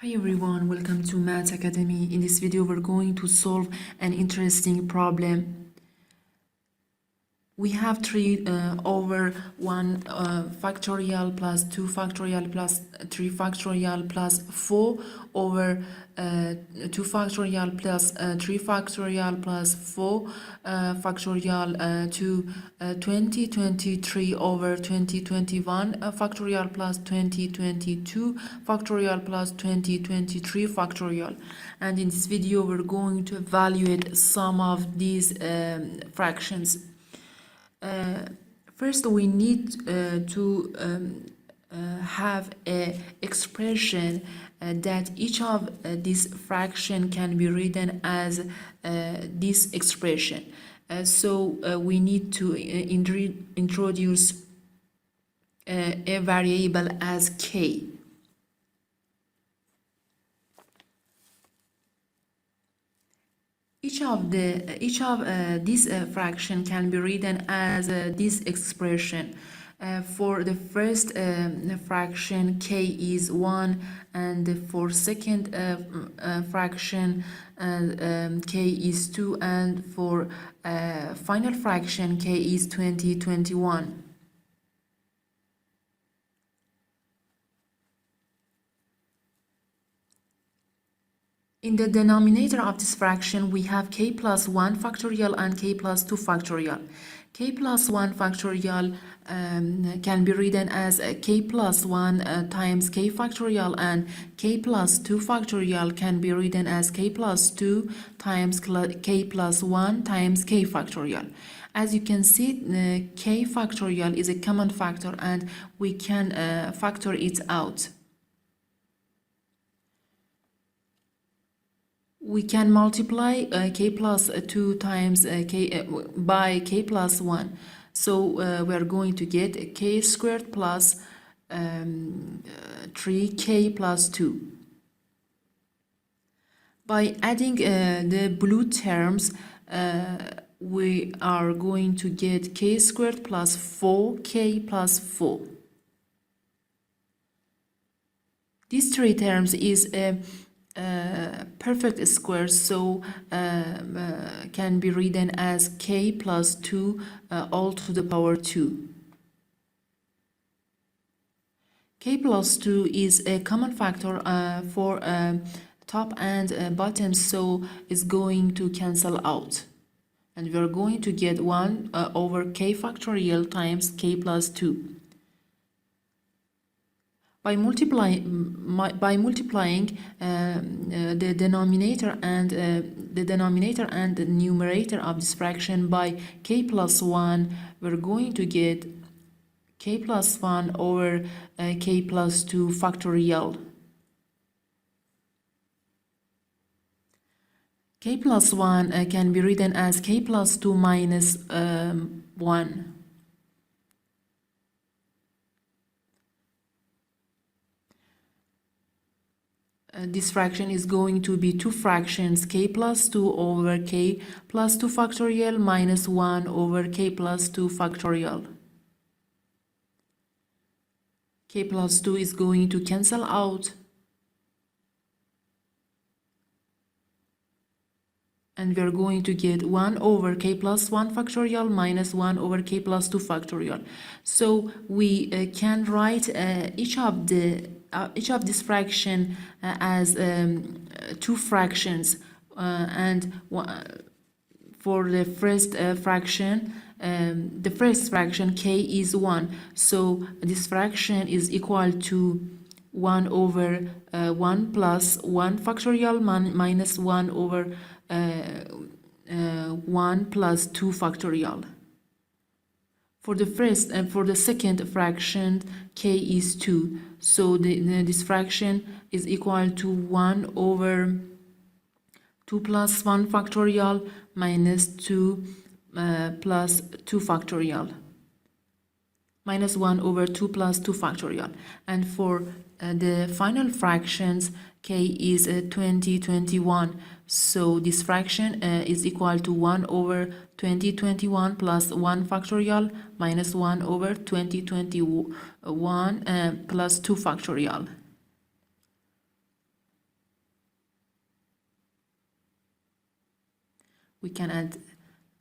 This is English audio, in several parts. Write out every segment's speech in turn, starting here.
Hi everyone, welcome to Math Academy. In this video, we're going to solve an interesting problem. We have 3 over 1 factorial plus 2 factorial plus 3 factorial plus 4 over 2 factorial plus 3 factorial plus 4 factorial to 2023 over 2021 factorial plus 2022 factorial plus 2023 factorial. And in this video, we're going to evaluate some of these fractions. First, we need to have an expression that each of these fraction can be written as this expression. So we need to introduce a variable as k. Each of this fraction can be written as this expression. For the first fraction, k is 1, and for second fraction, k is 2, and for final fraction, k is 21. In the denominator of this fraction, we have k plus 1 factorial and k plus 2 factorial. K plus 1 factorial can be written as k plus 1 times k factorial, and k plus 2 factorial can be written as k plus 2 times k plus 1 times k factorial. As you can see, k factorial is a common factor and we can factor it out. We can multiply k plus 2 times k by k plus 1. So we are going to get k squared plus 3k plus 2. By adding the blue terms, we are going to get k squared plus 4k plus 4. These three terms is a perfect square, so can be written as k plus 2 all to the power 2. K plus 2 is a common factor for top and bottom, so it's going to cancel out. And we're going to get 1 over k factorial times k plus 2. By multiplying the denominator and the numerator of this fraction by k plus 1, we're going to get k plus 1 over k plus 2 factorial. K plus 1 can be written as k plus 2 minus 1. This fraction is going to be two fractions, k plus 2 over k plus 2 factorial minus 1 over k plus 2 factorial. K plus 2 is going to cancel out, and we're going to get 1 over k plus 1 factorial minus 1 over k plus 2 factorial. So we can write each of this fraction as two fractions, and for the first fraction, k is 1, so this fraction is equal to 1 over 1 plus 1 factorial minus 1 over 1 plus 2 factorial. For the second fraction, k is 2, so this fraction is equal to 1 over 2 plus 1 factorial minus 2 plus 2 factorial, minus 1 over 2 plus 2 factorial. And for the final fractions, k is 21, so this fraction is equal to 1 over 2021 plus 1 factorial minus 1 over 2021 plus 2 factorial. we can add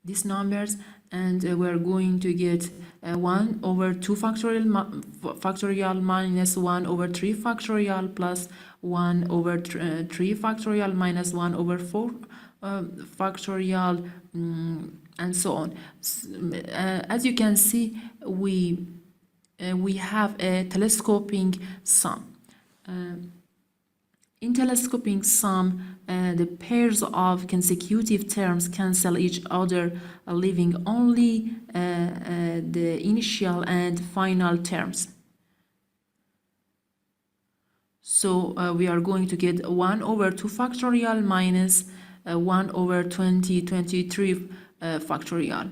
these numbers, and we're going to get 1 over 2 factorial minus 1 over 3 factorial plus 1 over 3 factorial minus 1 over 4 factorial, and so on. As you can see, we have a telescoping sum. In telescoping sum, the pairs of consecutive terms cancel each other, leaving only the initial and final terms. So we are going to get 1 over 2 factorial minus 1 over 23 factorial.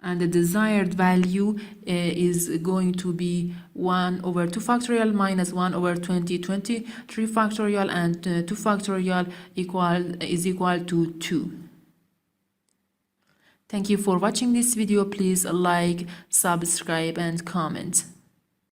And the desired value is going to be 1 over 2 factorial minus 1 over 23 factorial, and 2 factorial is equal to 2. Thank you for watching this video. Please like, subscribe, and comment.